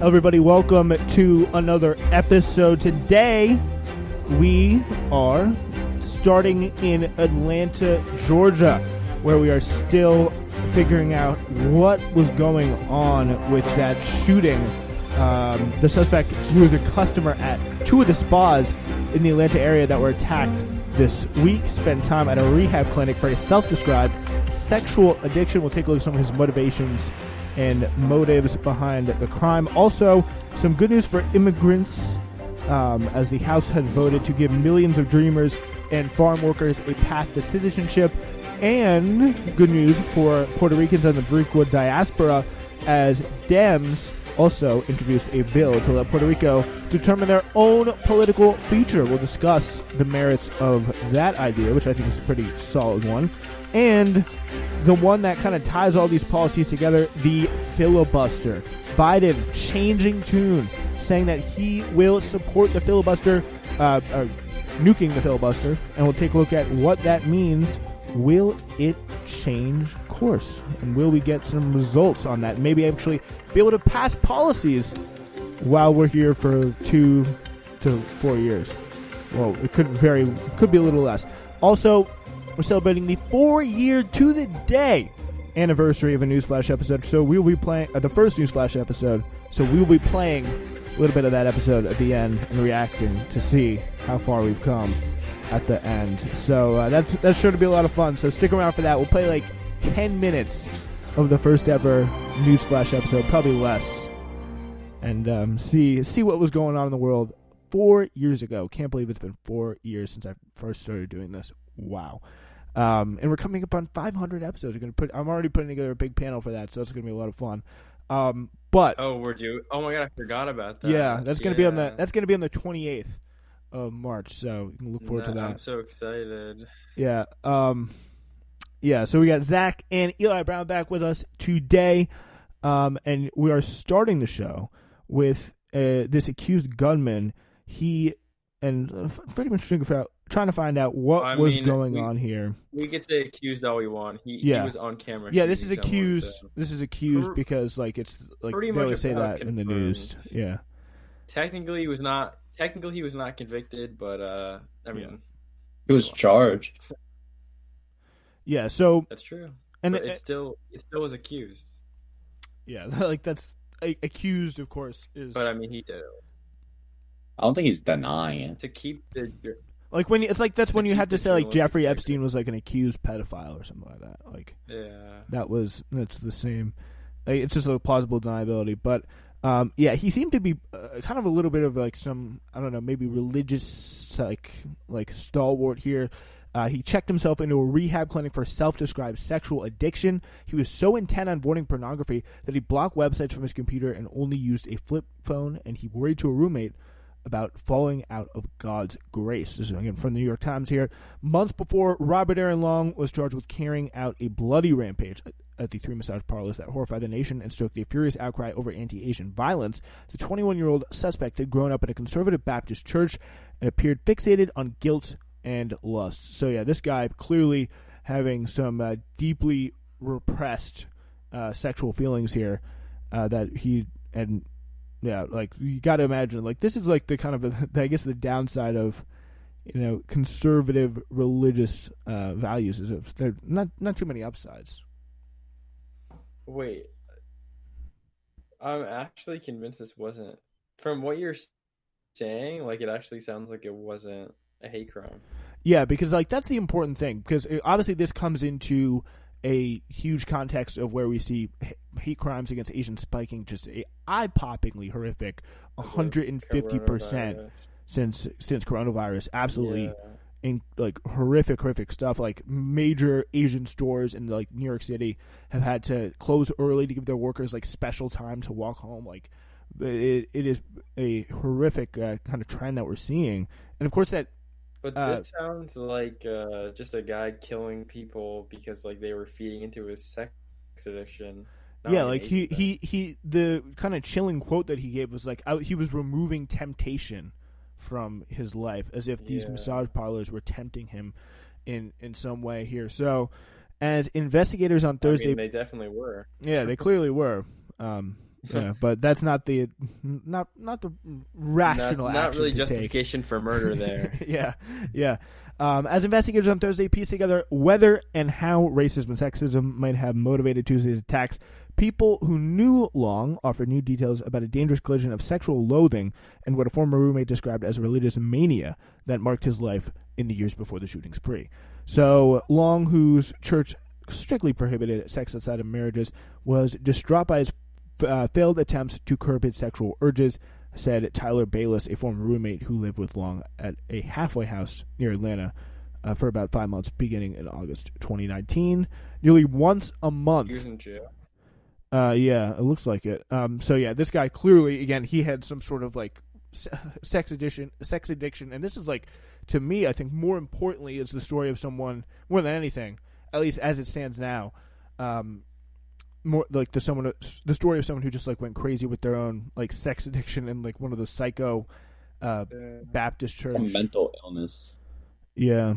Everybody, welcome to another episode. Today, we are starting in Atlanta, Georgia, where we are still figuring out what was going on with that shooting. The suspect, who was a customer at two of the spas in the Atlanta area that were attacked this week, spent time at a rehab clinic for a self-described sexual addiction. We'll take a look at some of his motivations and motives behind the crime. Also, some good news for immigrants, as the House has voted to give millions of dreamers and farm workers a path to citizenship. And good news for Puerto Ricans and the Boricua diaspora, as Dems also introduced a bill to let Puerto Rico determine their own political future. We'll discuss the merits of that idea, which I think is a pretty solid one. And the one that kind of ties all these policies together, the filibuster. Biden changing tune, saying that he will support the filibuster, nuking the filibuster, and we'll take a look at what that means. Will it change course? And will we get some results on that? Maybe actually be able to pass policies while we're here for 2 to 4 years. Well, it could be a little less. Also, we're celebrating the 4-year to the day anniversary of a Newsflash episode. So we will be playing the first Newsflash episode. So we will be playing a little bit of that episode at the end and reacting to see how far we've come at the end. So that's sure to be a lot of fun. So stick around for that. We'll play like 10 minutes of the first ever Newsflash episode, probably less, and see what was going on in the world 4 years ago. Can't believe it's been 4 years since I first started doing this. Wow. And we're coming up on 500 episodes. I'm already putting together a big panel for that, so it's going to be a lot of fun. But we're due. Oh my god, I forgot about that. Yeah, that's going to be on the 28th of March. So you can look forward to that. I'm so excited. Yeah. Yeah. So we got Zach and Eli Brown back with us today, and we are starting the show with this accused gunman. He and pretty much trying to find out what was going on here. We can say accused all we want. He was on camera. Yeah, this is accused. This is accused because it's like they always say that in the news. Yeah. Technically, he was not convicted, but I mean, he was charged. Yeah, so that's true. And it still was accused. Yeah, that's accused, of course, is. But I mean, he did it. I don't think he's denying to keep the. Like when it's like that's when you had to say like Jeffrey Epstein was like an accused pedophile or something like that. Like that's the same. It's just a plausible deniability, but he seemed to be kind of a little bit of like some, I don't know, maybe religious like stalwart here. He checked himself into a rehab clinic for self-described sexual addiction. He was so intent on avoiding pornography that he blocked websites from his computer and only used a flip phone. And he worried to a roommate about falling out of God's grace. This is again from the New York Times here. Months before Robert Aaron Long was charged with carrying out a bloody rampage at the 3 massage parlors that horrified the nation and stoked a furious outcry over anti-Asian violence, the 21-year-old suspect had grown up in a conservative Baptist church and appeared fixated on guilt and lust. So yeah, this guy clearly having some deeply repressed sexual feelings here that he had. Yeah, like you got to imagine, like this is like the kind of I guess the downside of conservative religious values is if they're not too many upsides. Wait, I'm actually convinced this wasn't, from what you're saying. Like it actually sounds like it wasn't a hate crime. Yeah, because like that's the important thing, because obviously this comes into a huge context of where we see hate crimes against Asians spiking just eye-poppingly horrific, 150% since coronavirus. Absolutely, like horrific stuff. Like major Asian stores in like New York City have had to close early to give their workers like special time to walk home. Like it is a horrific kind of trend that we're seeing, and of course that. But this sounds like just a guy killing people because like they were feeding into his sex addiction. Yeah, like he the kind of chilling quote that he gave was like he was removing temptation from his life, as if these massage parlors were tempting him in some way here. So, as investigators on Thursday, they definitely were. Yeah, they clearly were. Yeah, but that's not the rational not action really to take. justification for murder there. Yeah. As investigators on Thursday pieced together whether and how racism and sexism might have motivated Tuesday's attacks, people who knew Long offered new details about a dangerous collision of sexual loathing and what a former roommate described as a religious mania that marked his life in the years before the shooting spree. So Long, whose church strictly prohibited sex outside of marriages, was distraught by his failed attempts to curb his sexual urges, said Tyler Bayless, a former roommate who lived with Long at a halfway house near Atlanta for about 5 months, beginning in August 2019. Nearly once a month. He was in jail. Yeah, it looks like it. So yeah, this guy clearly, again, he had some sort of like sex addiction, and this is like, to me, I think more importantly, is the story of someone more than anything, at least as it stands now. More like the story of someone who just like went crazy with their own like sex addiction and like one of those psycho Baptist church. Some mental illness. Yeah.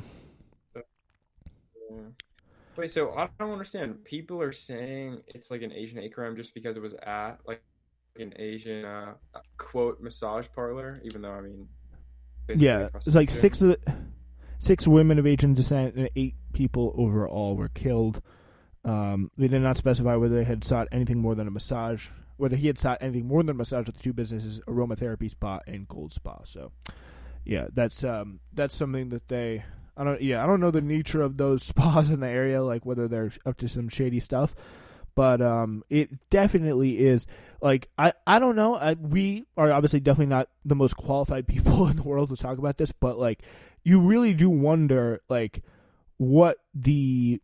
Wait, so I don't understand. People are saying it's like an Asian hate crime just because it was at like an Asian quote massage parlor, even though I mean, yeah, it's like six women of Asian descent and 8 people overall were killed. They did not specify whether they had sought anything more than a massage, whether he had sought anything more than a massage at the 2 businesses, aromatherapy spa and gold spa. So, yeah, that's something that I don't know the nature of those spas in the area, like whether they're up to some shady stuff, but it definitely is. Like I don't know. We are obviously definitely not the most qualified people in the world to talk about this, but like you really do wonder like what the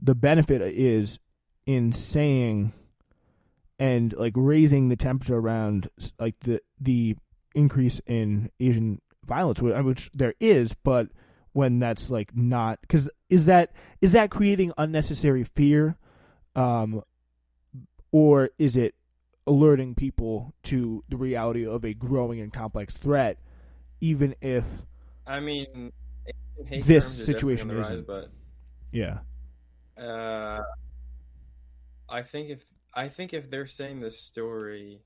benefit is in saying and like raising the temperature around like the increase in Asian violence, which there is, but when that's like not, because is that creating unnecessary fear, or is it alerting people to the reality of a growing and complex threat, even if I mean this situation isn't? But yeah. I think if they're saying this story,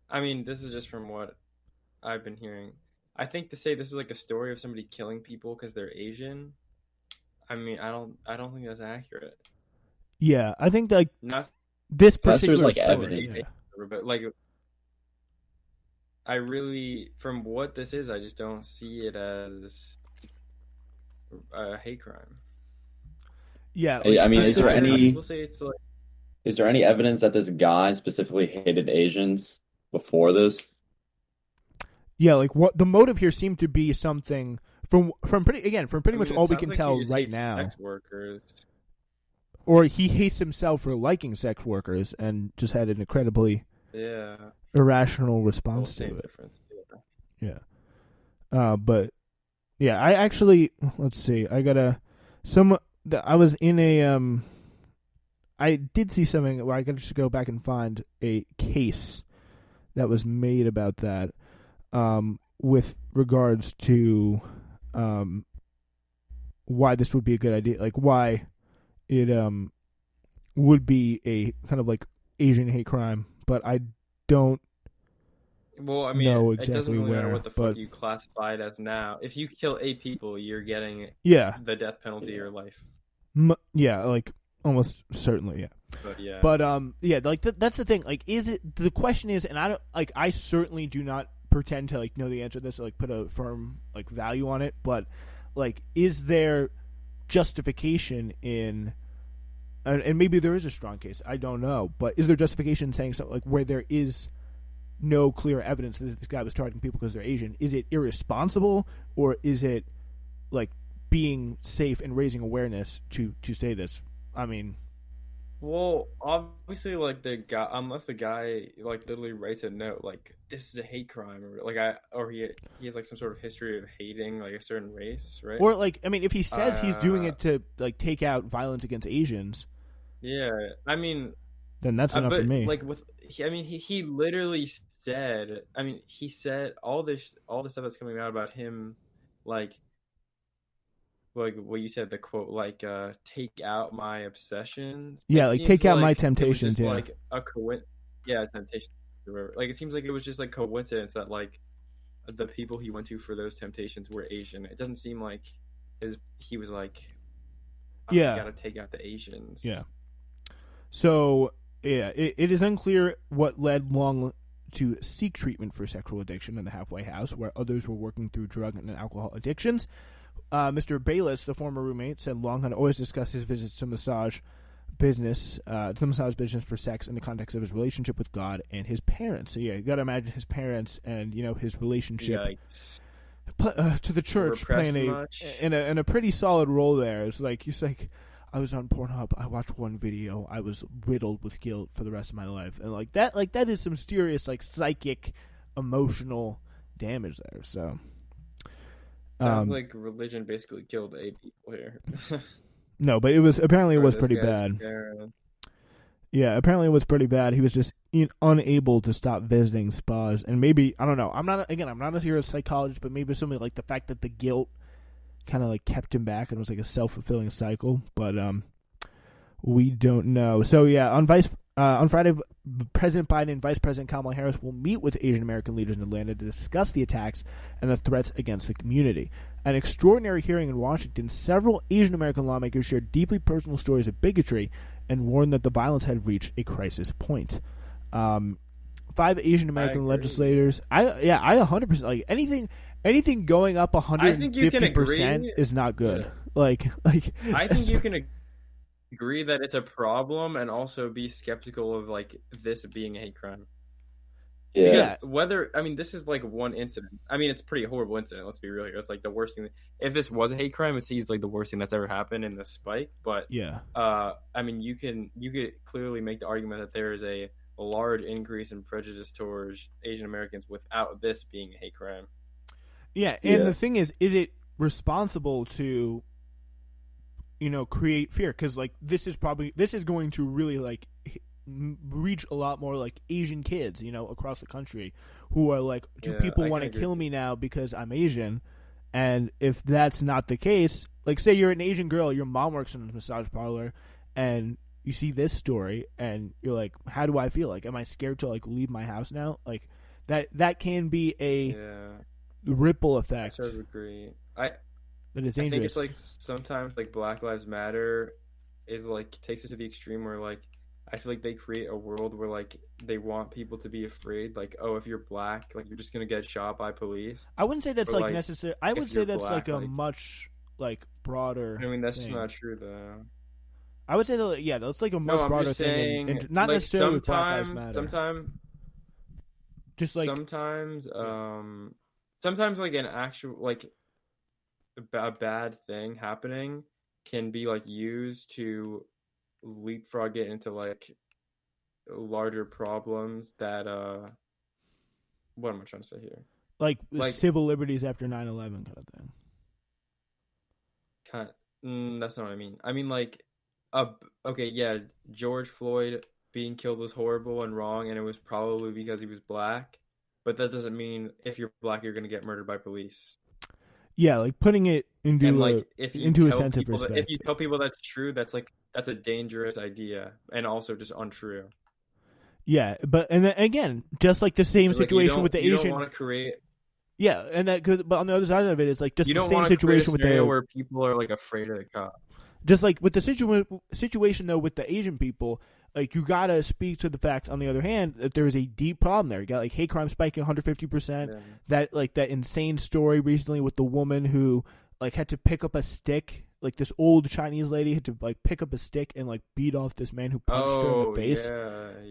I mean, this is just from what I've been hearing. I think to say this is like a story of somebody killing people because they're Asian, I mean, I don't think that's accurate. Yeah, I think like not this particular like story, evidence. Yeah. But like, I really, from what this is, I just don't see it as a hate crime. Yeah, like I mean, is there any? People say it's like, Is there any evidence that this guy specifically hated Asians before this? Yeah, like what the motive here seemed to be something from pretty much all we can tell right now. Sex workers. Or he hates himself for liking sex workers and just had an incredibly irrational response to it. Difference. Yeah. But yeah, I actually, let's see. I was in a I did see something where I could just go back and find a case that was made about that. With regards to why this would be a good idea, like why it would be a kind of like Asian hate crime, but I don't Well, I mean, know it doesn't exactly really matter where, what the fuck you classify it as now. If you kill 8 people, you're getting the death penalty or life. Yeah, like almost certainly, yeah. But like that's the thing. Like, is it? The question is, and I don't like. I certainly do not pretend to like know the answer to this or like put a firm like value on it. But like, is there justification in? And maybe there is a strong case. I don't know. But is there justification saying something like where there is no clear evidence that this guy was targeting people because they're Asian? Is it irresponsible, or is it like being safe and raising awareness to say this? I mean, well, obviously, like the guy, unless the guy like literally writes a note like this is a hate crime, or he has like some sort of history of hating like a certain race, right? Or like, I mean, if he says he's doing it to like take out violence against Asians, yeah, I mean, then that's enough for me. Like he literally said, he said all this stuff that's coming out about him, like what you said, the quote, like take out my obsessions. Yeah, like take out my temptations. Like a temptation. Like it seems like it was just like coincidence that like the people he went to for those temptations were Asian. It doesn't seem like he was like, oh, Yeah. you gotta take out the Asians. Yeah. So, yeah, it is unclear what led Long to seek treatment for sexual addiction in the halfway house, where others were working through drug and alcohol addictions. Mr. Bayless, the former roommate, said Long had always discussed his visits to massage business for sex in the context of his relationship with God and his parents. So, yeah, you got to imagine his parents and, his relationship to the church playing in a pretty solid role there. It's like, he's like, I was on Pornhub, I watched one video, I was riddled with guilt for the rest of my life. And that is some serious psychic, emotional damage there. So sounds like religion basically killed 8 people here. No, but it was pretty bad. Parents. Yeah, apparently it was pretty bad. He was just unable to stop visiting spas, and maybe, I don't know. I'm not a psychologist, but maybe something like the fact that the guilt kind of like kept him back and was like a self-fulfilling cycle. But we don't know. So yeah, on Friday, President Biden and Vice President Kamala Harris will meet with Asian American leaders in Atlanta to discuss the attacks and the threats against the community. An extraordinary hearing in Washington, several Asian American lawmakers shared deeply personal stories of bigotry and warned that the violence had reached a crisis point. 5 Asian American legislators. I 100% like anything going up 150% is not good. Yeah. Like I think you can agree that it's a problem and also be skeptical of like this being a hate crime. Yeah. Because this is like one incident. it's a pretty horrible incident. Let's be real here. It's like the worst thing. If this was a hate crime, it seems like the worst thing that's ever happened in the spike. But yeah, you could clearly make the argument that there is a large increase in prejudice towards Asian Americans without this being a hate crime. Yeah, and the thing is it responsible to, create fear? Because like this is going to really like reach a lot more like Asian kids, across the country who are like, do people want to kill me now because I'm Asian? And if that's not the case, like say you're an Asian girl, your mom works in a massage parlor, and you see this story, and you're like, how do I feel? Like, am I scared to like leave my house now? Like that can be a ripple effect. I sort of agree. That is dangerous. I think it's like sometimes like Black Lives Matter is like takes it to the extreme where like I feel like they create a world where like they want people to be afraid, like, oh, if you're black, like you're just gonna get shot by police. I wouldn't say that's like necessary. I would say that's black, like a much like broader. That's just not true though. I would say that that's like a much broader thing, and not like necessarily with Black Lives Matter. Sometimes like an actual like a bad thing happening can be like used to leapfrog it into like larger problems that what am I trying to say here? Like civil liberties after 9/11 kind of thing. That's not what I mean. I mean like George Floyd being killed was horrible and wrong, and it was probably because he was black, but that doesn't mean if you're black you're going to get murdered by police. Yeah, like putting it into a sense of respect. If you tell people that's true, that's a dangerous idea and also just untrue. Yeah, but and then, again, just like the same situation with the Asian. You don't want to create. Yeah, and but on the other side of it, it's like just the same situation with the where people are like afraid of the cops. Just like with the situation though with the Asian people, like you gotta speak to the fact. On the other hand, that there is a deep problem there. You got like hate crime spiking 150%. That insane story recently with the woman who like had to pick up a stick. Like this old Chinese lady had to like pick up a stick and like beat off this man who punched her in the face.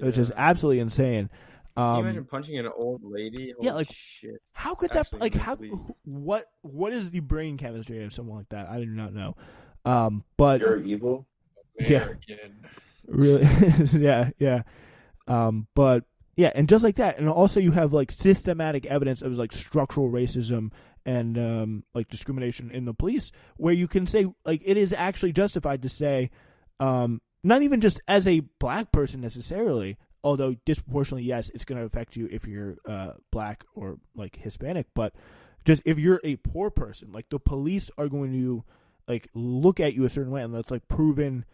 Which is absolutely insane. Can you imagine punching an old lady? Holy shit. How could that like how what is the brain chemistry of someone like that? I do not know. But you're evil. American. Really, yeah. But yeah, and just like that, and also you have like systematic evidence of like structural racism and like discrimination in the police, where you can say like it is actually justified to say, not even just as a black person necessarily, although disproportionately, yes, it's going to affect you if you're black or like Hispanic, but just if you're a poor person, like the police are going to like look at you a certain way, and that's like proven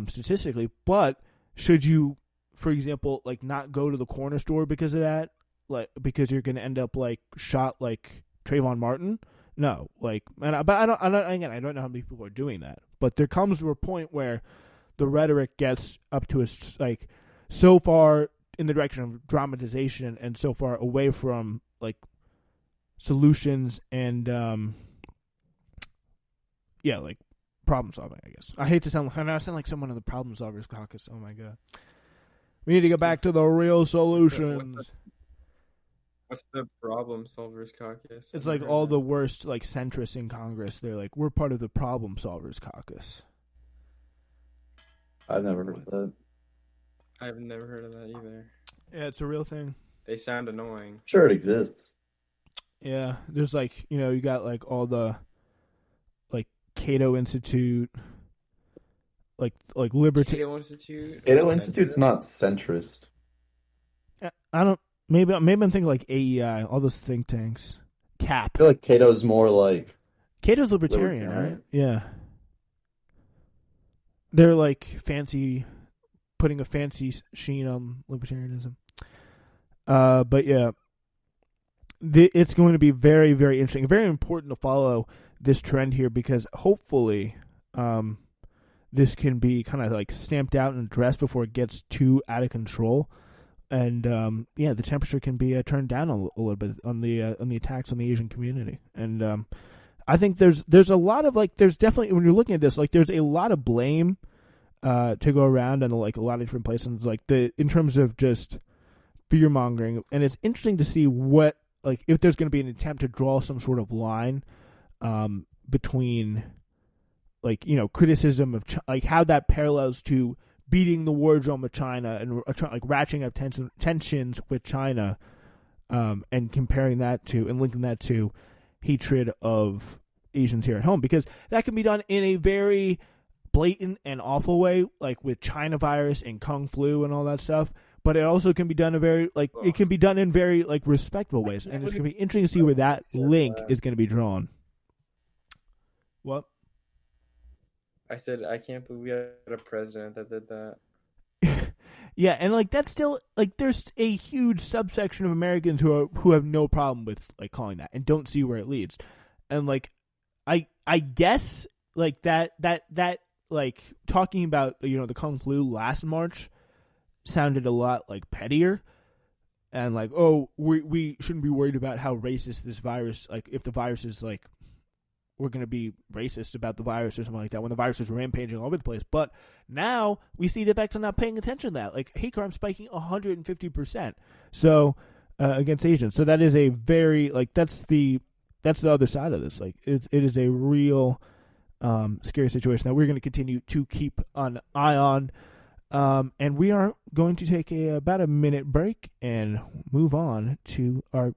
statistically. But should you for example, like not go to the corner store because of that, like because you're going to end up like shot like Trayvon Martin. No, like, but I don't know how many people are doing that. But there comes to a point where the rhetoric gets up to us like so far in the direction of dramatization and so far away from like solutions and like problem solving. I guess I hate to sound like someone in the problem solvers caucus. Oh my god, we need to get back to the real solutions. What's the problem solvers caucus? It's like all the worst like centrists in Congress. They're like, we're part of the problem solvers caucus. I've never heard of that. I've never heard of that either. Yeah, it's a real thing. They sound annoying. Sure, it exists. Yeah, there's like, you got like all the like Cato Institute, like liberty. Cato Institute. Cato Institute's not centrist. I don't. Maybe I'm thinking like AEI, all those think tanks. CAP. I feel like Cato's more like Cato's libertarian, right? Yeah. They're like putting a fancy sheen on libertarianism. But yeah, it's going to be very, very interesting, very important to follow this trend here because hopefully, this can be kind of like stamped out and addressed before it gets too out of control. And the temperature can be turned down a little bit on the attacks on the Asian community. And I think there's a lot of like there's definitely when you're looking at this like there's a lot of blame to go around in like a lot of different places like in terms of just fear mongering. And it's interesting to see what like if there's going to be an attempt to draw some sort of line between like criticism of like how that parallels to beating the war drum with China and like ratcheting up tensions with China, and comparing that to and linking that to hatred of Asians here at home, because that can be done in a very blatant and awful way, like with China virus and Kung flu and all that stuff. But it also can be done it can be done in very like respectful ways, and it's gonna be interesting to see where that link is gonna be drawn. What? I said, I can't believe we had a president that did that. Yeah, and like that's still like there's a huge subsection of Americans who have no problem with like calling that and don't see where it leads. And like I guess like that like talking about the Kung flu last March sounded a lot like pettier and like, oh, we shouldn't be worried about how racist this virus, like if the virus is like we're going to be racist about the virus or something like that when the virus is rampaging all over the place. But now we see the effects of not paying attention to that. Like hate crime spiking 150%. So against Asians. So that is a very like that's the other side of this. Like it is a real scary situation that we're going to continue to keep an eye on. And we are going to take about a minute break and move on to a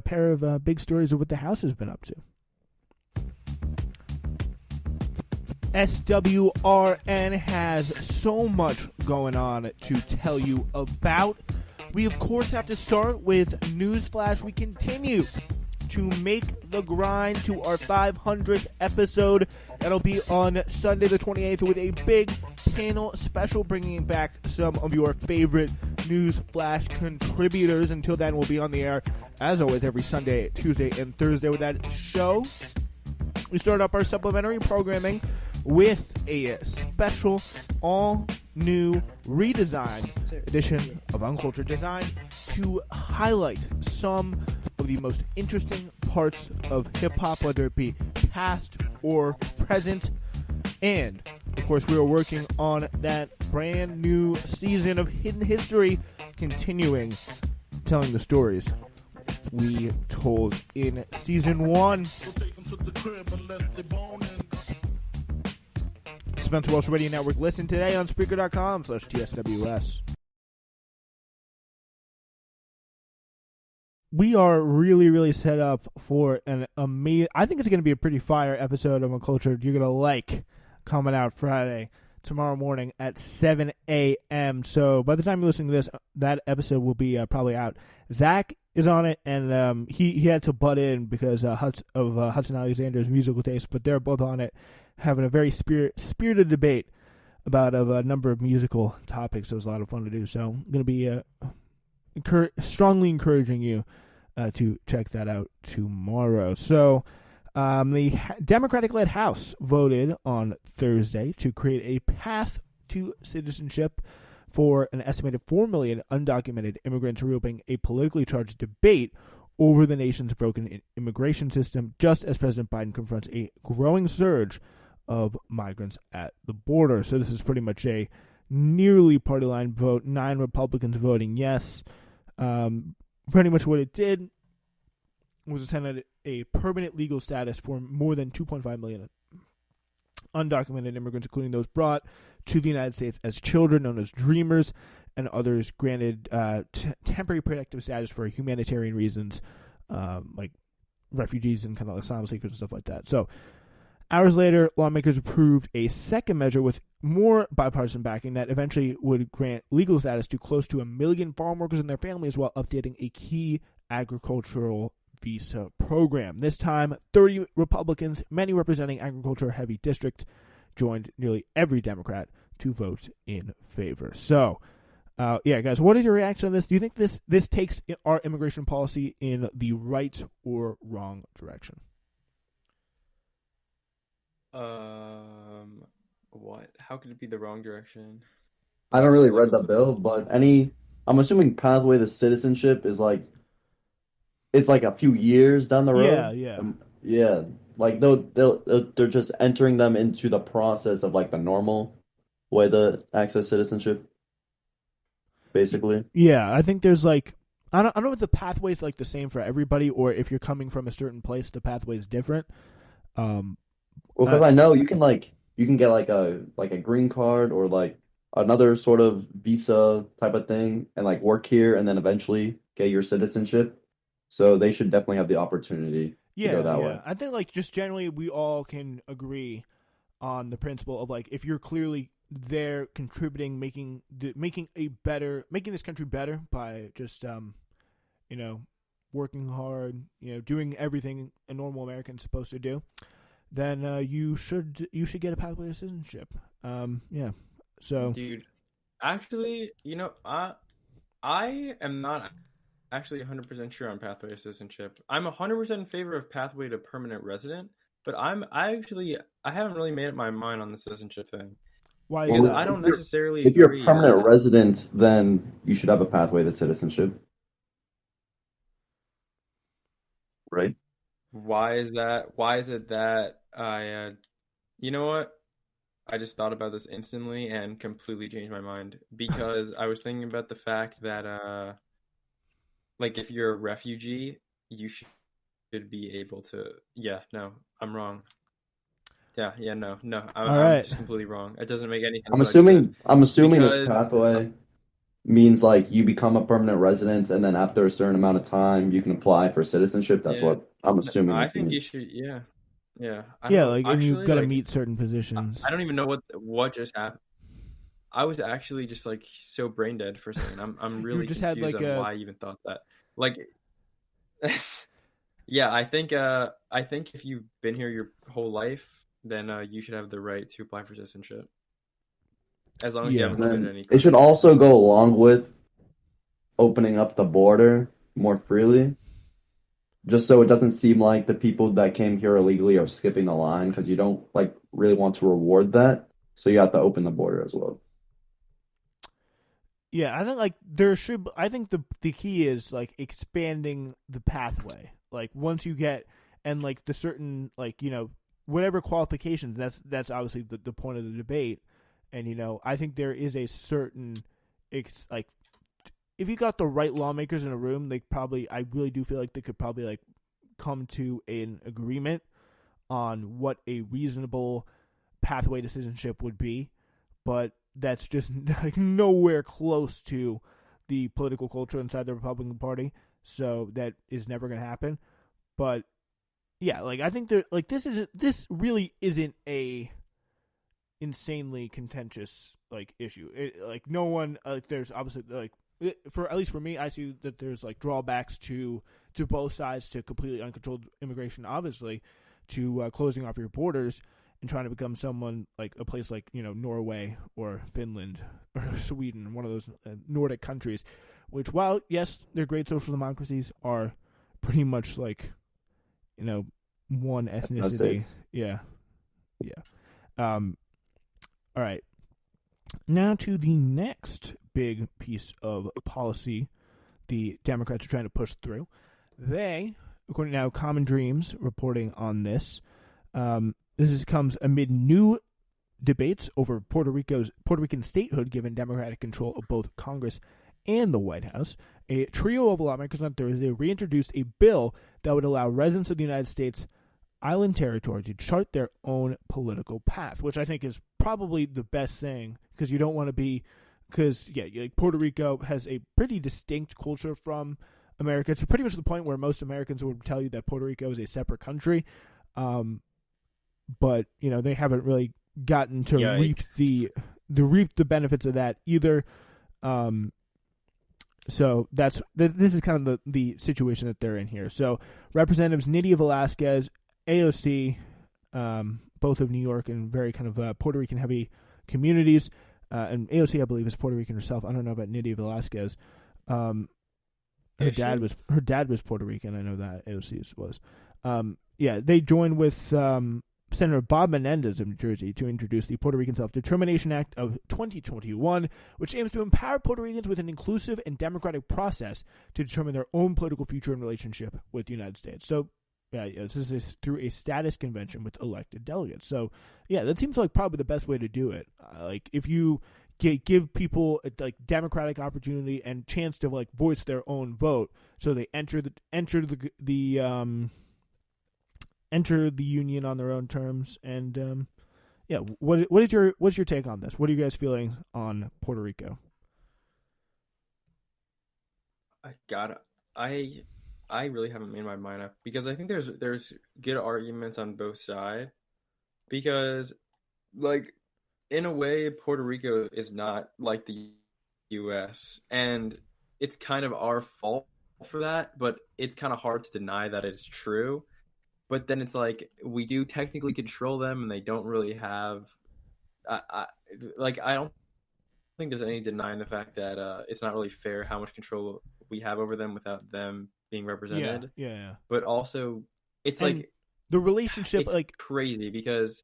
pair of big stories of what the House has been up to. SWRN has so much going on to tell you about. We, of course, have to start with Newsflash. We continue to make the grind to our 500th episode. That'll be on Sunday the 28th with a big panel special bringing back some of your favorite Newsflash contributors. Until then, we'll be on the air, as always, every Sunday, Tuesday, and Thursday with that show. We start up our supplementary programming with a special all-new redesigned edition of Uncultured Design to highlight some of the most interesting parts of hip-hop, whether it be past or present. And, of course, we are working on that brand new season of Hidden History, continuing telling the stories we told in Season 1. Spencer Welsh Radio Network. Listen today on Spreaker.com/TSWS. We are really, really set up for an amazing... I think it's going to be a pretty fire episode of Uncultured. You're going to like coming out Friday, tomorrow morning at 7 a.m. So by the time you're listening to this, that episode will be probably out. Zach is on it, and he had to butt in because of Hudson Alexander's musical taste, but they're both on it, having a very spirited debate about a number of musical topics. It was a lot of fun to do. So I'm going to be strongly encouraging you to check that out tomorrow. So the Democratic-led House voted on Thursday to create a path to citizenship for an estimated 4 million undocumented immigrants, reopening a politically charged debate over the nation's broken immigration system, just as President Biden confronts a growing surge of migrants at the border. So this is pretty much a nearly party line vote, 9 Republicans voting yes. Pretty much what it did was extend a permanent legal status for more than 2.5 million undocumented immigrants, including those brought to the United States as children, known as dreamers, and others granted temporary protective status for humanitarian reasons, like refugees and kind of asylum seekers and stuff like that. So hours later, lawmakers approved a second measure with more bipartisan backing that eventually would grant legal status to close to 1 million farm workers and their families while updating a key agricultural visa program. This time, 30 Republicans, many representing agriculture-heavy districts, joined nearly every Democrat to vote in favor. So, yeah, guys, what is your reaction on this? Do you think this takes our immigration policy in the right or wrong direction? What? How could it be the wrong direction? I haven't really read the bill, but I'm assuming pathway to citizenship is it's like a few years down the road. Yeah. Yeah. Like they're just entering them into the process of like the normal way to access citizenship, basically. Yeah, I think there's I don't know if the pathway's like the same for everybody, or if you're coming from a certain place, the pathway's different. Well, because I know you can get like a green card or like another sort of visa type of thing and like work here and then eventually get your citizenship. So they should definitely have the opportunity to go that way. I think just generally we all can agree on the principle of if you're clearly there contributing, making this country better by just working hard, doing everything a normal American's supposed to do, then you should get a pathway to citizenship. Yeah. So, dude, actually, I am not actually 100% sure on pathway to citizenship. I'm 100% in favor of pathway to permanent resident, but I haven't really made up my mind on the citizenship thing. Why? Because I don't necessarily If you're agree a permanent resident, then you should have a pathway to citizenship. Right? Why is that? Why is it that you know what? I just thought about this instantly and completely changed my mind because I was thinking about the fact that if you're a refugee, you should be able to. Yeah, no, I'm wrong. No, I'm just completely wrong. It doesn't make any sense. I'm assuming Because- this pathway means you become a permanent resident and then after a certain amount of time you can apply for citizenship. That's what I'm assuming. I this think means. you should. Yeah. And you've got to meet certain positions. I don't even know what just happened. I was actually just so brain dead for a second. I'm really just confused had, on why I even thought that. Yeah, I think if you've been here your whole life, then you should have the right to apply for citizenship. As long as you haven't committed any crimes. It should also go along with opening up the border more freely. Just so it doesn't seem like the people that came here illegally are skipping the line, because you don't really want to reward that. So you have to open the border as well. Yeah, I think there should. I think the key is expanding the pathway. Once you get and the certain whatever qualifications. That's obviously the point of the debate. And I think there is a certain if you got the right lawmakers in a room, I really do feel like they could probably come to an agreement on what a reasonable pathway to citizenship would be. But that's just nowhere close to the political culture inside the Republican Party. So that is never going to happen. But yeah, I think this really isn't a insanely contentious issue. No one there's obviously for at least for me, I see that there's drawbacks to both sides to completely uncontrolled immigration, obviously, to closing off your borders, and trying to become someone like a place like, Norway or Finland or Sweden, one of those Nordic countries, which, while, yes, they're great social democracies, are pretty much like, one ethnicity. Yeah. All right. Now to the next big piece of policy the Democrats are trying to push through. They, according to now Common Dreams reporting on this, comes amid new debates over Puerto Rican statehood given Democratic control of both Congress and the White House. A trio of lawmakers on Thursday reintroduced a bill that would allow residents of the United States island territory to chart their own political path, which I think is probably the best thing, because you don't want to be, like Puerto Rico has a pretty distinct culture from America. It's pretty much the point where most Americans would tell you that Puerto Rico is a separate country, but they haven't really gotten to reap the benefits of that either. So this is kind of the situation that they're in here. So Representatives Nydia Velázquez, AOC, both of New York and very kind of Puerto Rican heavy communities, and AOC I believe is Puerto Rican herself. I don't know about Nydia Velázquez. Her dad was Puerto Rican. I know that AOC was. They joined with Senator Bob Menendez of New Jersey to introduce the Puerto Rican Self-Determination Act of 2021, which aims to empower Puerto Ricans with an inclusive and democratic process to determine their own political future and relationship with the United States. So, this is through a status convention with elected delegates. So, that seems like probably the best way to do it. Like, if you give people a democratic opportunity and chance to voice their own vote, so they enter the union on their own terms. And what's your take on this? What are you guys feeling on Puerto Rico? I really haven't made my mind up, because I think there's good arguments on both sides, because in a way Puerto Rico is not like the US, and it's kind of our fault for that, but it's kind of hard to deny that it's true. But then it's we do technically control them, and they don't really have. I don't think there's any denying the fact that it's not really fair how much control we have over them without them being represented. Yeah. But also, it's the relationship, it's crazy, because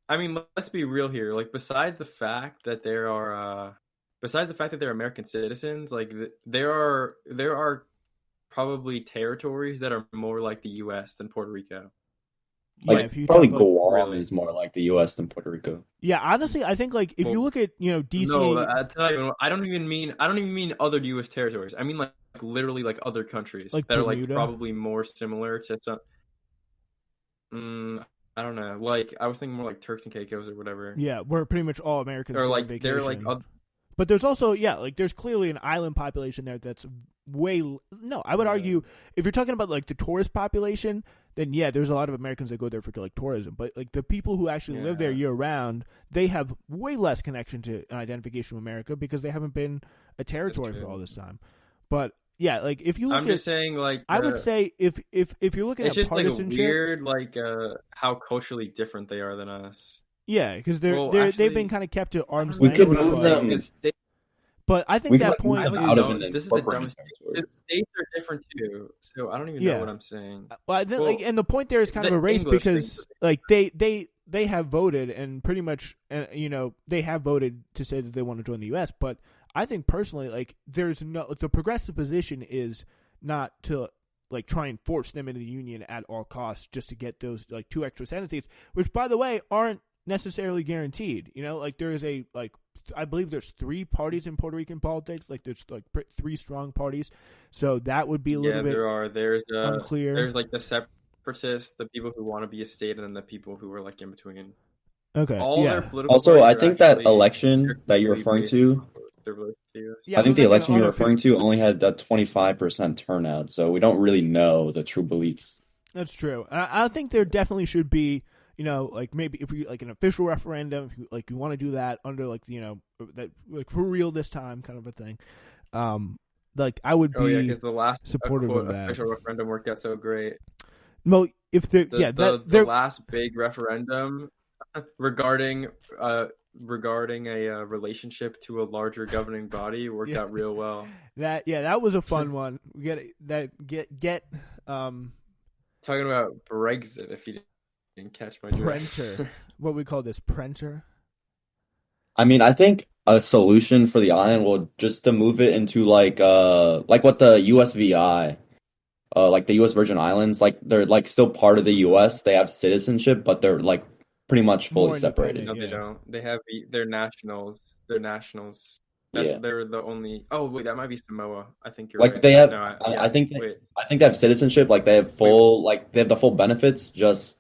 I mean, let's be real here. Besides the fact that they're American citizens, there are probably territories that are more like the U.S. than Puerto Rico. Probably Guam is more like the U.S. than Puerto Rico. Yeah, honestly, I think if you look at DC. No, I don't even mean other U.S. territories. I mean literally other countries that Bermuda? Are probably more similar to some. I don't know. I was thinking more like Turks and Caicos or whatever. Yeah, where pretty much all Americans or go on vacation. They're But there's also, there's clearly an island population there that's I would argue, if you're talking about the tourist population, then there's a lot of Americans that go there for tourism. But the people who actually live there year round, they have way less connection to an identification with America because they haven't been a territory for all this time. But if you look I'm just saying I would say if you're looking at partisanship, it's just weird how culturally different they are than us. Yeah, because they've been kind of kept to arm's length. We could move them. But I think that point this is the dumbest thing. The states are different too, so I don't even know what I'm saying. Well, I think, and the point there is kind of erased because they have voted, and pretty much they have voted to say that they want to join the U.S. But I think personally, there's the progressive position is not to try and force them into the union at all costs just to get those 2 extra Senate seats, which by the way aren't necessarily guaranteed. There is I believe there's 3 parties in Puerto Rican politics. There's 3 strong parties, so that would be a little bit. There are. There's unclear. There's the separatists, the people who want to be a state, and then the people who are in between. Okay. Their political also, I think that election that you're referring to. I think the election you're referring to only had a 25% turnout, so we don't really know the true beliefs. That's true. I think there definitely should be. Maybe if we an official referendum, if you want to do that under that for real this time kind of a thing. I would be because the last supportive of that. Official referendum worked out so great. Well, if the the last big referendum regarding a relationship to a larger governing body worked out real well. That was a fun one. We get talking about Brexit. If you didn't catch my drift. Prenter. What we call this, Prenter. I mean, I think a solution for the island will just to move it into like what the USVI, like the U.S. Virgin Islands, like they're like still part of the U.S. They have citizenship, but they're like pretty much fully separated. No, they don't. They're nationals. They're nationals. They're the only. Oh wait, that might be Samoa. I think you're like right. they have. No, I think they have citizenship. Like they have full. Like they have the full benefits. Just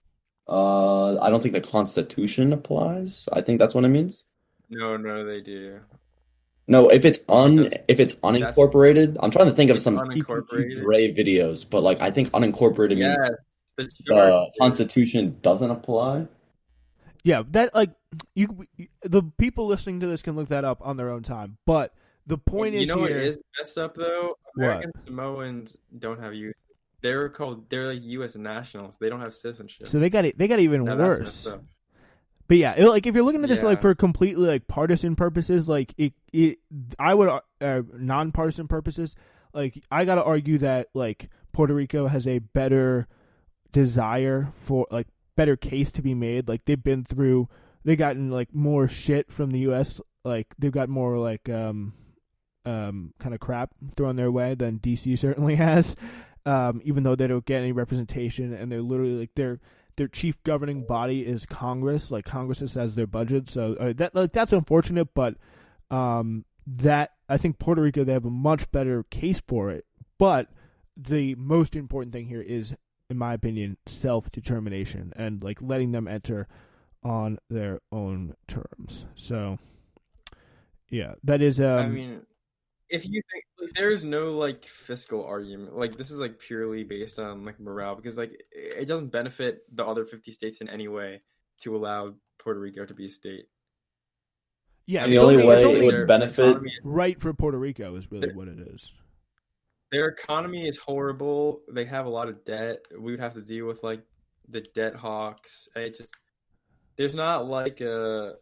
I don't think the Constitution applies. I think that's what it means. No, they do. No, if it's unincorporated, I'm trying to think of some unincorporated Gray videos, but like I think unincorporated means the Constitution doesn't apply. Yeah, that like the people listening to this can look that up on their own time. But the point is, what is messed up though? American Samoans don't have youth. They're like U.S. nationals. They don't have citizenship. So they got even worse. But yeah, like if you're looking at this like for completely like partisan purposes, like I would non-partisan purposes, like I got to argue that like Puerto Rico has a better desire for like better case to be made. Like they've gotten like more shit from the U.S. Like they've got more like kind of crap thrown their way than D.C. certainly has. Even though they don't get any representation, and they're literally like their chief governing body is Congress. Like Congress has their budget, so that's unfortunate. But that I think Puerto Rico, they have a much better case for it. But the most important thing here is, in my opinion, self-determination and like letting them enter on their own terms. So yeah, that is. I mean, if you think like, there's no like fiscal argument, like this is like purely based on like morale, because like it doesn't benefit the other 50 states in any way to allow Puerto Rico to be a state. Yeah, and the only way it would benefit right for Puerto Rico is really what it is. Their economy is horrible. They have a lot of debt. We would have to deal with like the debt hawks. There's not like a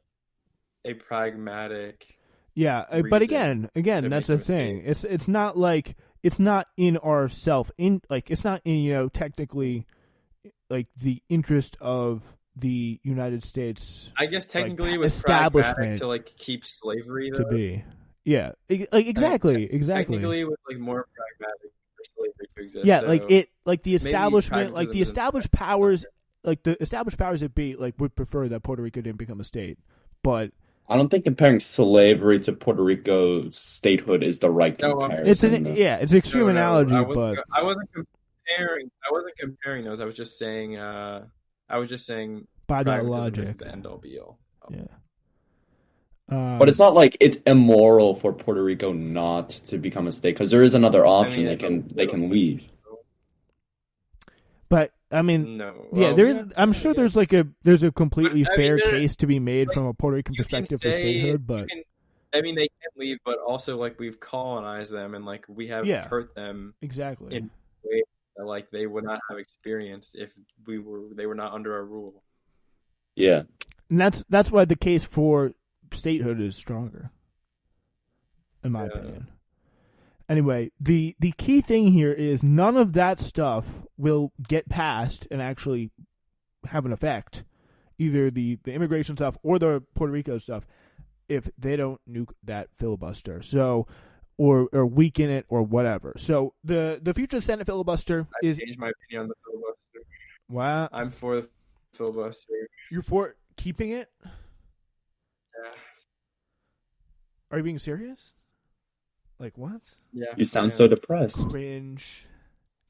pragmatic. Yeah, but again, that's the thing. It's not like it's not in it's not in technically like the interest of the United States. I guess technically it was establishment to like keep slavery though. To be. Yeah, exactly. Technically, it was like more pragmatic for slavery to exist. Yeah, so like the establishment, like the established powers, like the established powers that be, like would prefer that Puerto Rico didn't become a state, but. I don't think comparing slavery to Puerto Rico's statehood is the right comparison. It's an extreme analogy, but I wasn't comparing those. I was just saying by that logic, the end all be all. Yeah. But it's not like it's immoral for Puerto Rico not to become a state, because there is another option. They can leave. But I mean, no. Yeah, there is. I'm sure there's a completely fair case to be made from a Puerto Rican perspective for statehood. But they can leave, but also like we've colonized them and like we have hurt them exactly in ways that like they would not have experienced if they were not under our rule. Yeah, and that's why the case for statehood is stronger, in my opinion. Anyway, the key thing here is none of that stuff will get passed and actually have an effect, either the immigration stuff or the Puerto Rico stuff, if they don't nuke that filibuster. So, or weaken it or whatever. So the future Senate filibuster is. I changed my opinion on the filibuster. Wow, I'm for the filibuster. You're for keeping it? Yeah. Are you being serious? Like what? Yeah. You sound so depressed. Cringe.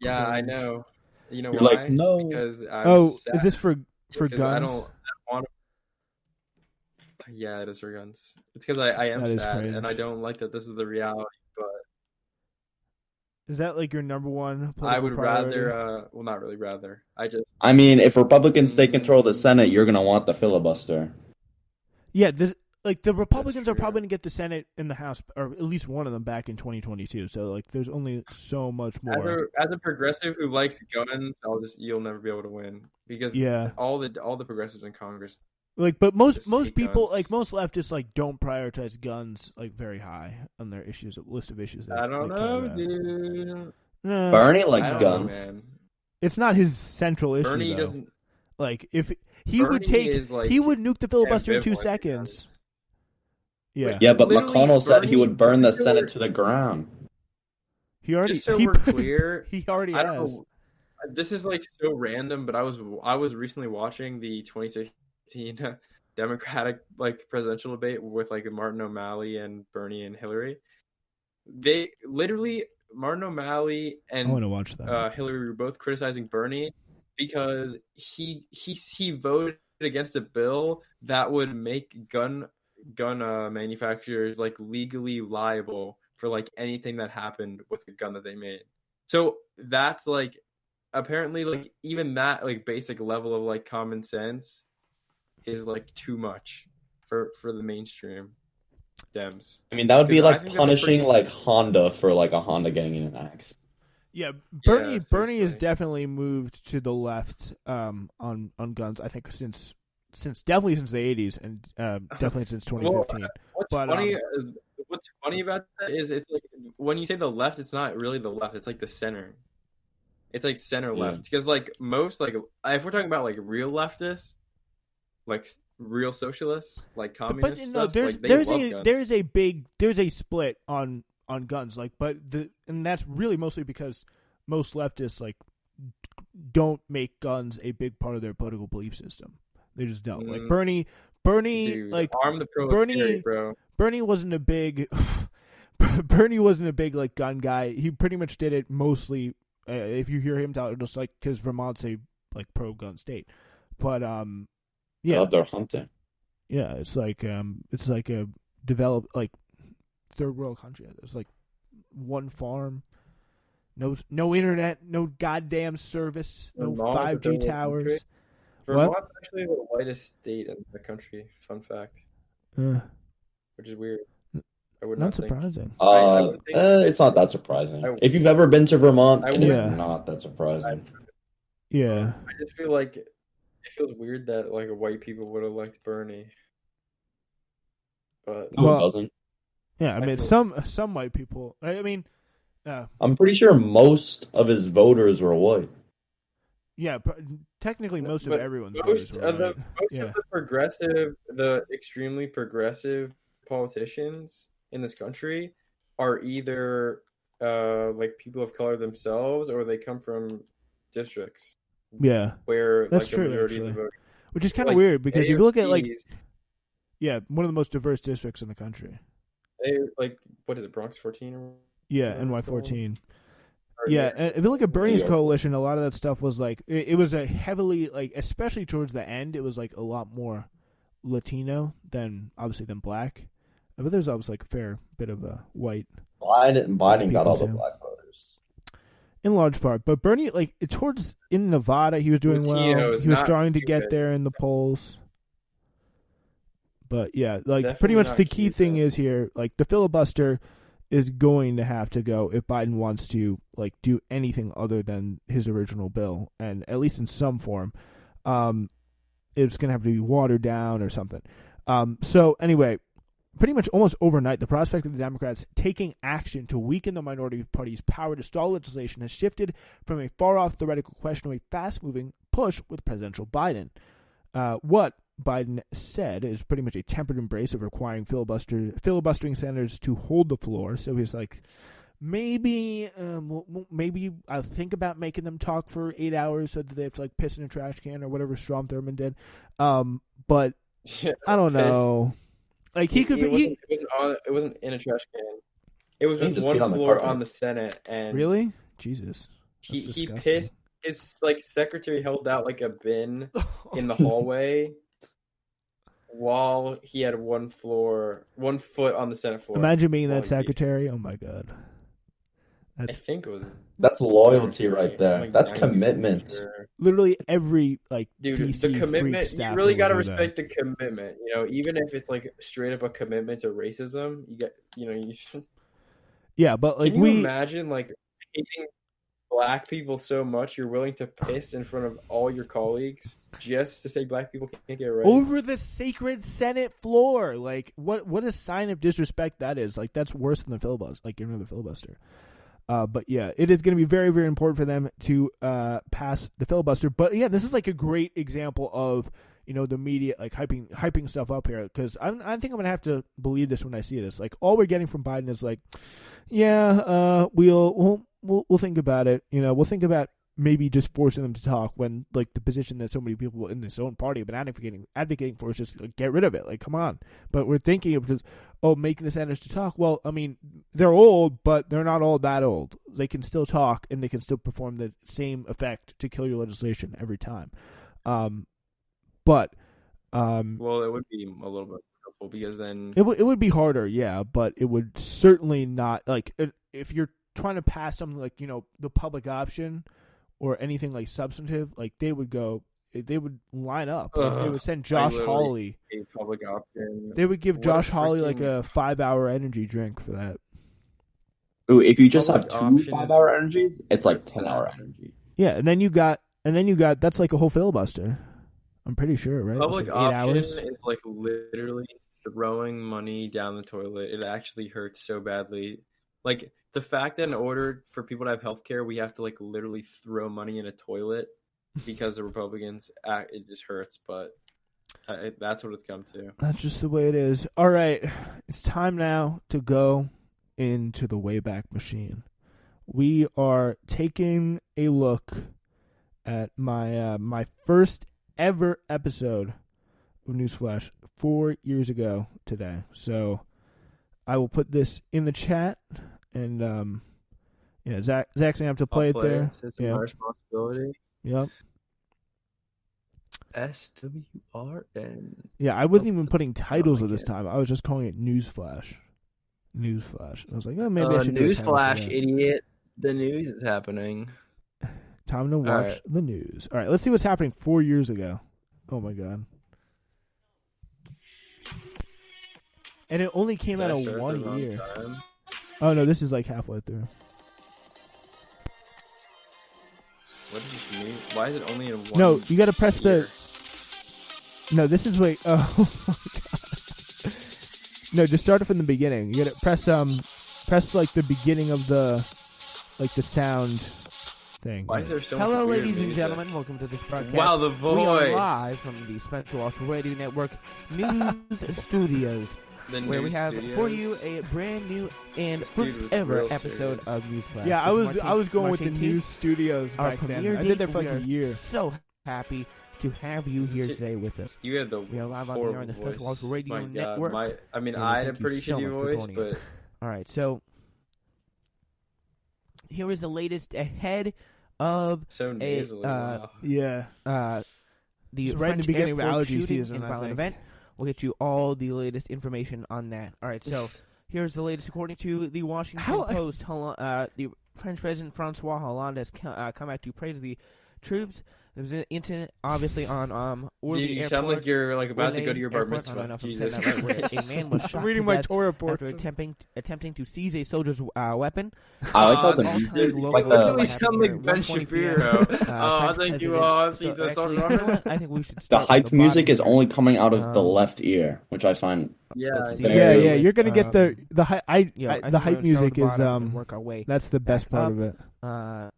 Yeah, I know. You know You're why? Like, no. Because sad. Is this for guns? I don't want to. Yeah, it is for guns. It's because I am sad and I don't like that this is the reality. But is that like your number one? I would priority? rather. Well, not really. Rather, I mean, if Republicans take control of the Senate, you're gonna want the filibuster. Yeah, this like the Republicans true, are probably going to get the Senate and the House, or at least one of them, back in 2022. So like, there's only so much more. As a progressive who likes guns, you'll never be able to win because all the progressives in Congress. Like, but most hate people, guns. like most leftists, like don't prioritize guns like very high on their list of issues. That, I don't like, know, dude. No, Bernie likes I don't know, guns. man. it's not his central issue. Bernie though. doesn't. Like if he Bernie would take, is, like, he would nuke the filibuster in 2 ambivalent, seconds. guys. Yeah, Yeah, but Literally, McConnell said he Bernie- would burn the Bernie- Senate to the ground. he already. Just so he, we're clear, he already I don't has. know. This is like so random, but I was recently watching the 2016 Democratic like presidential debate with like Martin O'Malley and Bernie and Hillary. They literally Martin O'Malley I want to and watch that. Hillary were both criticizing Bernie because he voted against a bill that would make gun manufacturers like legally liable for like anything that happened with the gun that they made. So that's like apparently like even that like basic level of like common sense is like too much for the mainstream Dems. I mean, that would be Because I like think that punishing the like Honda for like a Honda getting in an accident. Yeah, Bernie has seriously. definitely moved to the left on guns. I think since definitely since the 80s and definitely since 2015. What's But, funny? What's funny about that is it's like when you say the left, it's not really the left. It's like the center. It's like center Yeah. left because like most like if we're talking about like real leftists, like real socialists, like communists, But no, stuff, like, they love guns. there's a split on guns, like, and that's really mostly because most leftists like don't make guns a big part of their political belief system. They just don't. Like Bernie, Dude, like arm the proletariat, bro. Bernie wasn't a big Bernie wasn't a big like gun guy. He pretty much did it mostly. If you hear him talk, just like because Vermont's a like pro gun state, but I yeah, love their hunting. yeah, it's like a developed like third world country. There's like one farm, no internet, no goddamn service, no Vermont, 5G the third world towers. country? Vermont's actually the whitest state in the country. Fun fact, which is weird. I would Not not think. surprising. I would think- It's not that surprising. If you've ever been to Vermont, I it is would- not that surprising. Yeah, I just feel like it feels weird that like white people would have liked Bernie, but No, Well- it doesn't. yeah. I mean, feel- some white people. I mean, I'm pretty sure most of his voters were white. yeah. Technically, most of But everyone's most voters were of the white. Yeah. of the extremely progressive politicians in this country are either like people of color themselves or they come from districts Yeah, where That's like true, the majority of actually. the vote. which is kind of Like, weird because if you look at like AOCs, one of the most diverse districts in the country. like what is it, Bronx 14 or Yeah, whatever it's called? NY14. Or- Yeah, and if you look at Bernie's Yeah. coalition, a lot of that stuff was like it was a heavily like, especially towards the end, it was like a lot more Latino than black. But there's obviously like a fair bit of a white Biden got all the People too. black voters. in large part. But Bernie, like towards in Nevada, he was doing well. Latinos, He was not starting to get Cubans. there in the polls. But yeah, like Definitely pretty much not the key thing is Cubans. here, like the filibuster is going to have to go if Biden wants to like do anything other than his original bill, and at least in some form, it's going to have to be watered down or something. So anyway, pretty much almost overnight, the prospect of the Democrats taking action to weaken the minority party's power to stall legislation has shifted from a far-off theoretical question to a fast-moving push with presidential Biden. What Biden said is pretty much a tempered embrace of requiring filibustering senators to hold the floor. So he's like, maybe I'll think about making them talk for 8 hours so that they have to like piss in a trash can or whatever Strom Thurmond did. But I don't know. Like he could. It wasn't in a trash can. It was He with just one peed on the floor carpet. on the Senate, and Really? Jesus. he That's he disgusting. pissed. His like secretary held out like a bin in the hallway while he had 1 foot on the Senate floor. Imagine being while that he peed. secretary. Oh my god. I think it was. That's loyalty right I'm there. like That's 90% commitment. sure. Literally every like Dude, DC the freak commitment, you staffer really will got to do that. respect the commitment. You know, even if it's like straight up a commitment to racism, you Yeah, but like can you imagine like hating black people so much you're willing to piss in front of all your colleagues just to say black people can't get rights? over the sacred Senate floor. Like, what a sign of disrespect that is. Like, that's worse than the filibuster. Like, getting rid of the filibuster. But yeah, it is going to be very, very important for them to pass the filibuster. But yeah, this is like a great example of, you know, the media like hyping stuff up here, because I think I'm gonna have to believe this when I see this. Like, all we're getting from Biden is like, yeah, we'll think about it. You know, we'll think about maybe just forcing them to talk, when like the position that so many people in this own party have been advocating for is just like, get rid of it. Like, come on. But we're thinking of just making the senators to talk. Well, I mean, they're old, but they're not all that old. They can still talk, and they can still perform the same effect to kill your legislation every time. But well, it would be a little bit helpful, because then it would be harder, yeah, but it would certainly not, like, if you're trying to pass something like, you know, the public option or anything like substantive, like they would line up. Like, they would send Josh Hawley. A public option. They would give What Josh a Hawley freaking- like a 5-hour energy drink for that. Ooh, if you just have Public two option is- 5-hour energies, it's like 10-hour energy. Yeah, and then you got that's like a whole filibuster. I'm pretty sure, right? Public It's like 8 option hours. is like literally throwing money down the toilet. It actually hurts so badly. Like, the fact that in order for people to have healthcare, we have to like literally throw money in a toilet because the Republicans act, it just hurts. But that's what it's come to. That's just the way it is. All right, it's time now to go into the Wayback Machine. We are taking a look at my first ever episode of Newsflash 4 years ago today. So I will put this in the chat, and yeah, Zach's gonna have to play it there. It's Yeah. my responsibility. Yep. SWRN. Yeah, I wasn't even that's putting titles not at this like it. time. I was just calling it Newsflash. Newsflash. I was like, oh, maybe I should do a title for Newsflash, that. idiot. The news is happening. Time to watch right. the news. All right, let's see what's happening 4 years ago. Oh my god. And it only came out of 1 year. Oh no, this is like halfway through. What does this mean? Why is it only in one? No, you got to press year? No, this is wait. Oh my god. No, just start it from the beginning. You got to press like the beginning of the sound thing. Why is there so Hello, much weird ladies and music? gentlemen. Welcome to this broadcast. Wow, the We are voice. live from the Spencer Walsh Radio Network News Studios, The where we news have studios. for you a brand new and This dude first was ever real episode serious. of Newsflash. Yeah, I With was going with the Martin news Keith, studios our back then. premiere I did that date. for like We a are year. So happy to have you here today with us. You had the We are live on the air horrible on the Spencer voice. Walsh Radio My God, Network. I And we had a thank you pretty so shitty much for voice, joining but us. All right, so here is the latest ahead of so nasally. Wow. Yeah. the It's right in the French beginning of airport allergy shooting season, and I violent think. event. We'll get you all the latest information on that. All right, so here's the latest according to the Washington Post. The French President Francois Hollande has come out to praise the troops. There was an incident, obviously, on Orly Dude, you Airport. sound like you're like about to go to your bar Airport. I don't know mitzvah. if I'm saying Jesus that right, where Christ. a man was shot I'm reading to my death tour report. after attempting to seize a soldier's weapon. I like how the all music, times like local the Really happened sound here like at Ben 1:20 Shapiro. p.m. Oh, thank you. Oh, So Jesus, actually, you know what? I think we should the start hype with the music bottom is here. only coming out of the left ear, which I find Yeah, Let's see. Yeah, very- yeah, you're gonna get the hype. Yeah, The hype music is work our way. that's the best back part up. of it.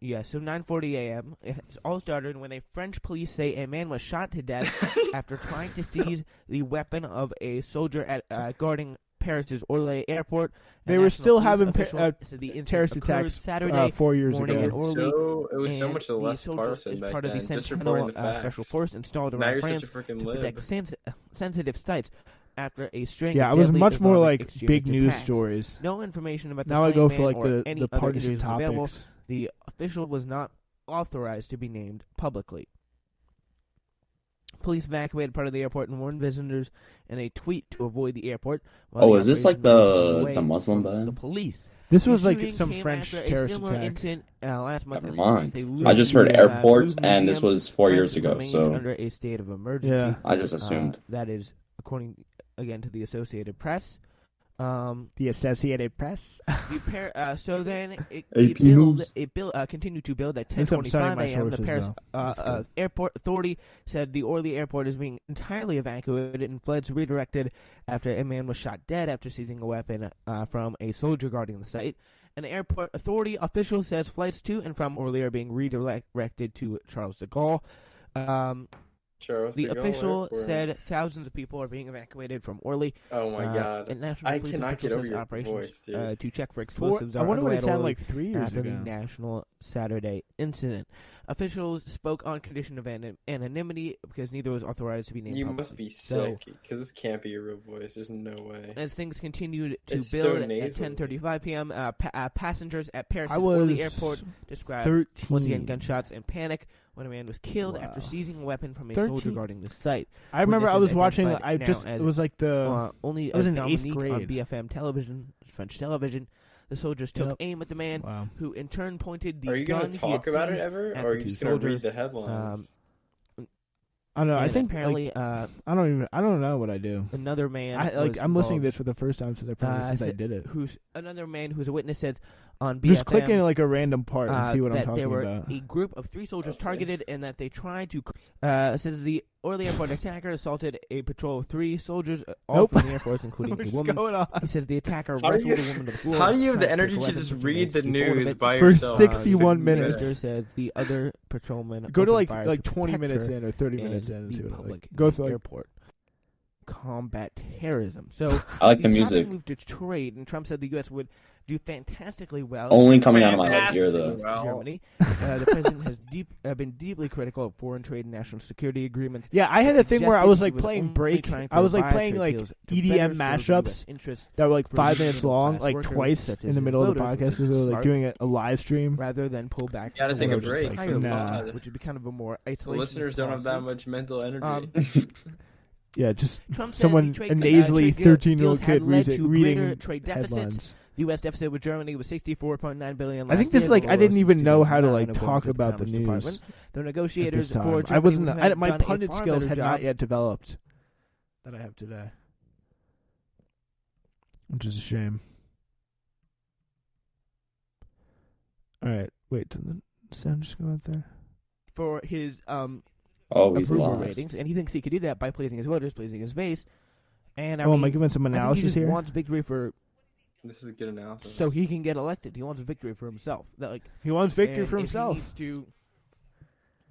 Yeah, so 9:40 a.m. It all started when French police say a man was shot to death after trying to seize the weapon of a soldier at guarding Paris's Orly Airport. They A were national still police having official said the incident terrorist occurred attacks Saturday 4 years morning ago. at Orly. it was so and much the less soldier partisan is back part of then. the Just reporting the Sentinel facts. special force installed Now around you're France such a freaking to lib. protect sensitive sites after a string Yeah, of it was deadly much more Islamic like extremist big news attacks. stories. No information about the Now I slain go for man like or any the other partisan injuries available. topics. The official was not authorized to be named publicly. police evacuated part of the airport and warned visitors in a tweet to avoid the airport. Oh, is this like operation was the Muslim from ban? the police? This The was like shooting some came French after a terrorist similar attack. incident last month. Never mind. They I just heard looted, airports, Louvre and this Museum. was 4 years France ago, remains so under a state of emergency. Yeah. I just assumed. That is according again to the Associated Press. The Associated Press. So then it AP News. continued to build at At least I'm citing 10:45 my a.m. The sources, Paris That's good. airport authority said the Orly airport is being entirely evacuated and flights redirected after a man was shot dead after seizing a weapon from a soldier guarding the site. An airport authority official says flights to and from Orly are being redirected to Charles de Gaulle. The official said thousands of people are being evacuated from Orly. Oh my god. And National I Police cannot official get over says your operations voice, dude. to check for explosives I are wonder what underway it at sounded Orly like 3 years after ago. the National Saturday incident. Officials spoke on condition of anonymity because neither was authorized to be named You publicly. must be So, sick, because this can't be your real voice. There's no way. as things continued to It's so build at nasal. 10:35 p.m., passengers at Paris' I Orly was airport described 13. once again gunshots and panic when a man was killed after Wow. seizing a weapon from a 13? soldier guarding the site. I remember I was Witnesses watching. identified now It as, was like the. only I was as in 8th Dominique grade. on BFM television, French television. The soldiers took Yep. aim at the man, Wow. who in turn pointed the Are you gun going to talk he had about it seized ever, at or are the you two just going to read soldiers. the headlines? I don't know. I And think apparently like, I don't know what I do. another man. I'm listening to was this for the first time since I did it. Another man who's a witness said on BFM. Just click in like a random part and see what I'm that talking there were about. a group of 3 soldiers Okay. targeted and that they tried to. Says the Orly airport attacker assaulted a patrol of 3 soldiers, all Nope. from the Air Force, including What's a woman. going on? He says the attacker How do wrestled you- a woman to the floor. How do you have the tried energy take to weapons just from read her the to keep hold of news it. by For yourself? 61 50 minutes. Minister said the other patrolman Go to opened fire like to 20 protect minutes her in or 30 and minutes in and the see what public like, go in through the like, airport. Combat terrorism. So I like the topic music. moved to trade, and Trump said the U.S. would do fantastically well. Only coming out of my left ear, though. Well, Germany. The president has been deeply critical of foreign trade and national security agreements. Yeah, I had a thing where I was like Suggested he playing only break. trying to I was like revise playing trade like deals to EDM better serve the mashups U.S. interests that were like for 5 minutes long, middle-class like workers twice such in as the middle of the voters, podcast which because is we were like smart. doing a live stream. rather than pull back. Gotta and take a leverage break. entire Nah. law, which would be kind of a more the isolation. listeners don't have that much mental energy. Yeah, just Trump said someone, the trade, a nasally trade 13-year-old deals kid had led to reading greater trade deficits. headlines. The U.S. deficit with Germany was $64.9 billion. I think this is like I didn't even know how to like talk about the news The at this negotiators time. for I Germany wasn't. had My done a pundit far skills better had job. not yet developed that I have today, which is a shame. All right, wait. Did the sound just go out there? For his Oh, he's approval lost. ratings, and he thinks he could do that by pleasing his voters, pleasing his base. And I Am I mean, giving some I think he analysis just here? wants victory for This is a good analysis. so he can get elected. He wants victory for himself. That like He wants victory and for if himself. He needs to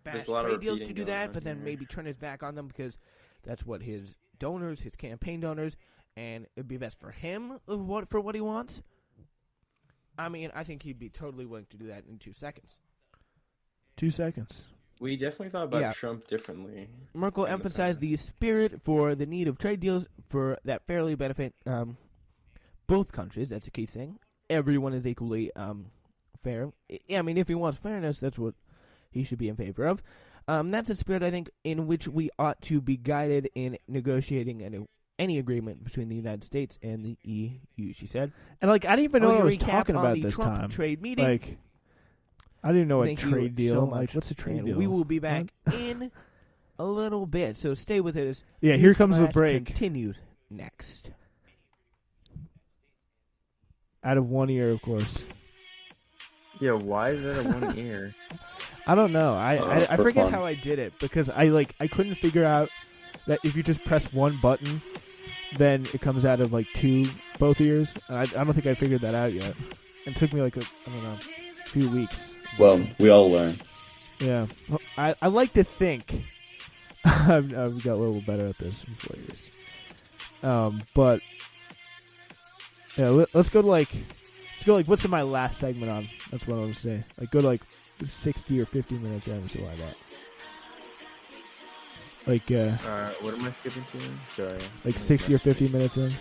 bash There's a lot of trade deals to repeating do going that, on but then here. maybe turn his back on them because that's what his donors, his campaign donors, and it'd be best for him for what he wants. I mean, I think he'd be totally willing to do that in 2 seconds. 2 seconds. We definitely thought about Yeah. Trump differently. Merkel in the emphasized the past. spirit for the need of trade deals for that fairly benefit both countries. That's a key thing. Everyone is equally fair. I mean, if he wants fairness, that's what he should be in favor of. That's a spirit, I think, in which we ought to be guided in negotiating any agreement between the United States and the EU, she said. And like I didn't even know what I was Recap talking on about the this Trump time. trade meeting. Like I didn't know a Thank you trade deal. so Like much. what's a trade And deal? we will be back in a little bit, so stay with us. Yeah, here comes the Newsflash break. Continued next. Out of one ear, of course. Yeah, why is that a one ear? I don't know. I for forget fun. how I did it because I couldn't figure out that if you just press one button, then it comes out of like both ears. I don't think I figured that out yet. It took me like a few weeks. Well, we all learn. Yeah, well, I like to think I've got a little better at this in 4 years. But yeah, let's go to like what's my last segment on? That's what I want to say. Like go to like 60 or 50 minutes in or something like that. Like What am I skipping to? Sorry. like 60 or 50 minutes in.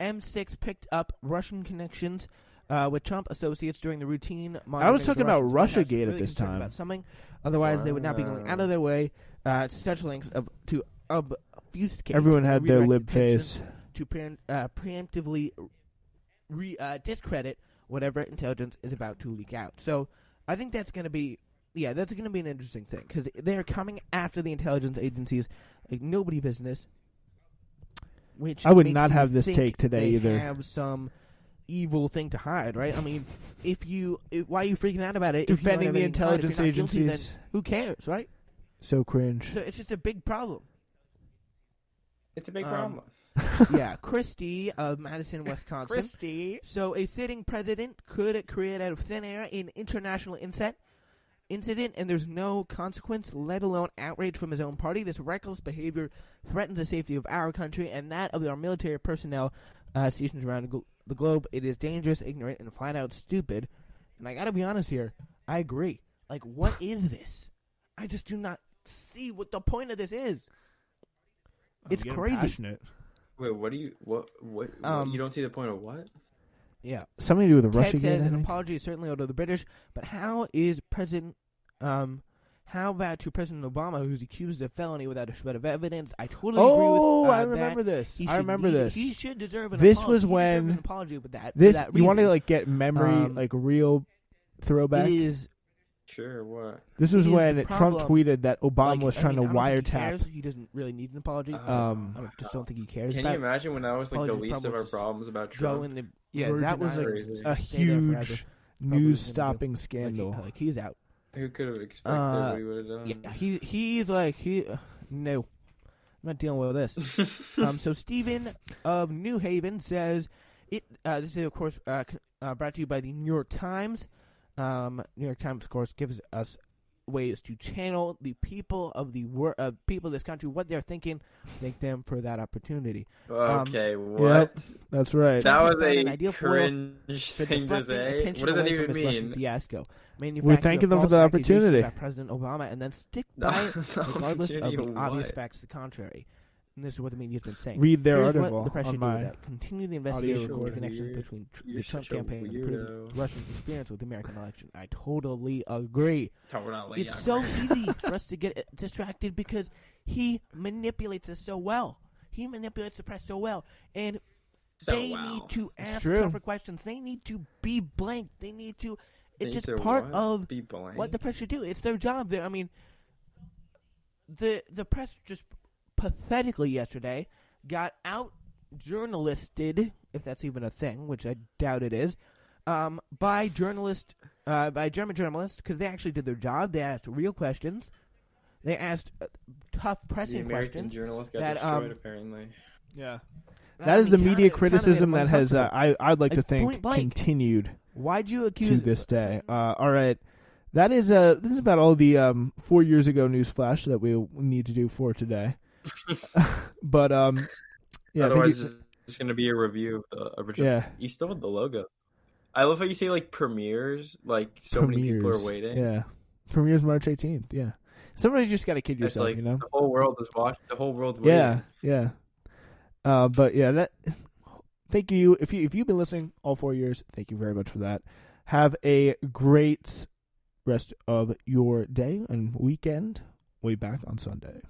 M6 picked up Russian connections with Trump associates during the routine. I was talking about Russiagate really at this concerned time. About something, otherwise they would not be going out of their way to such lengths to obfuscate. Everyone had their lib attention face to preemptively discredit whatever intelligence is about to leak out. So I think that's going to be an interesting thing because they're coming after the intelligence agencies like nobody business. Which I would makes not you have this think take today they either. Have some evil thing to hide, right? I mean, why are you freaking out about it? Defending the if you don't have anything to hide, if you're not intelligence guilty, agencies. then who cares, right? So cringe. So it's just a big problem. It's a big problem. Yeah, Christie of Madison, Wisconsin. Christie. So a sitting president could create out of thin air an international incident, and there's no consequence, let alone outrage from his own party. This reckless behavior threatens the safety of our country and that of our military personnel stationed around the globe. It is dangerous, ignorant, and flat out stupid. And I gotta be honest here, I agree. Like, what is this? I just do not see what the point of this is. It's crazy. Passionate. Wait, what do you you don't see the point of what? Yeah. Something to do with the Ted Russiagate. says an apology is certainly owed to the British, but how about to President Obama, who's accused of felony without a shred of evidence? I totally agree with I remember that. this. I remember this. He should deserve an This apology. was He deserves when an apology with that. This for that you want to reason. like get memory like real throwback. It is. Sure, what? This was It is when the Trump problem. tweeted that Obama was trying I to don't think he wiretap. cares. He doesn't really need an apology. I just don't think he cares. Can about you imagine when that was like the apologies least of our probably problems about Go Trump? in the Yeah, Virgin that was like Islands, crazy. just a stay there forever. huge Probably news-stopping was gonna do. scandal. Like he's out. Who could have expected what he would have done? Yeah, he's like no, I'm not dealing with this. So Stephen of New Haven says it. This is of course brought to you by the New York Times. New York Times, of course, gives us ways to channel the people of the people of this country, what they're thinking. Thank them for that opportunity. Okay, what? That's right. That was an a ideal cringe thing to say. What does that even mean? Fiasco. We're thanking them for the opportunity. About President Obama, and then stick by it, regardless of the obvious what? facts to the contrary. And this is what the media's been saying. Read their Here's article what the press on should my do with that. Continue the investigation into recording. connections between You're the Trump such a campaign and weirdo. Russian interference with the American election. I totally agree. Totally It's so easy for us to get distracted because he manipulates us so well. He manipulates the press so well. And they need to ask tougher questions. They need to be blank. They need to... It's just part of what the press should do. It's their job. I mean, the press just pathetically yesterday got out journalisted, if that's even a thing, which I doubt it is, by German journalists, because they actually did their job. They asked real questions. They asked tough pressing questions. The American journalist got destroyed, apparently. Yeah. That is the media criticism that has, I'd like to think, continued Why'd you accuse to this day. All right. This is about all the 4 years ago Newsflash that we need to do for today. But, yeah. Otherwise, it's going to be a review of the original. Yeah. You still have the logo. I love how you say, like, premieres. Like, many people are waiting. Yeah. Premieres March 18th, yeah. Somebody's just got to kid yourself, like, you know? The whole world is watching. The whole world's waiting. Yeah. But, yeah, thank you. If you've been listening all 4 years, thank you very much for that. Have a great rest of your day and weekend. We'll be back on Sunday.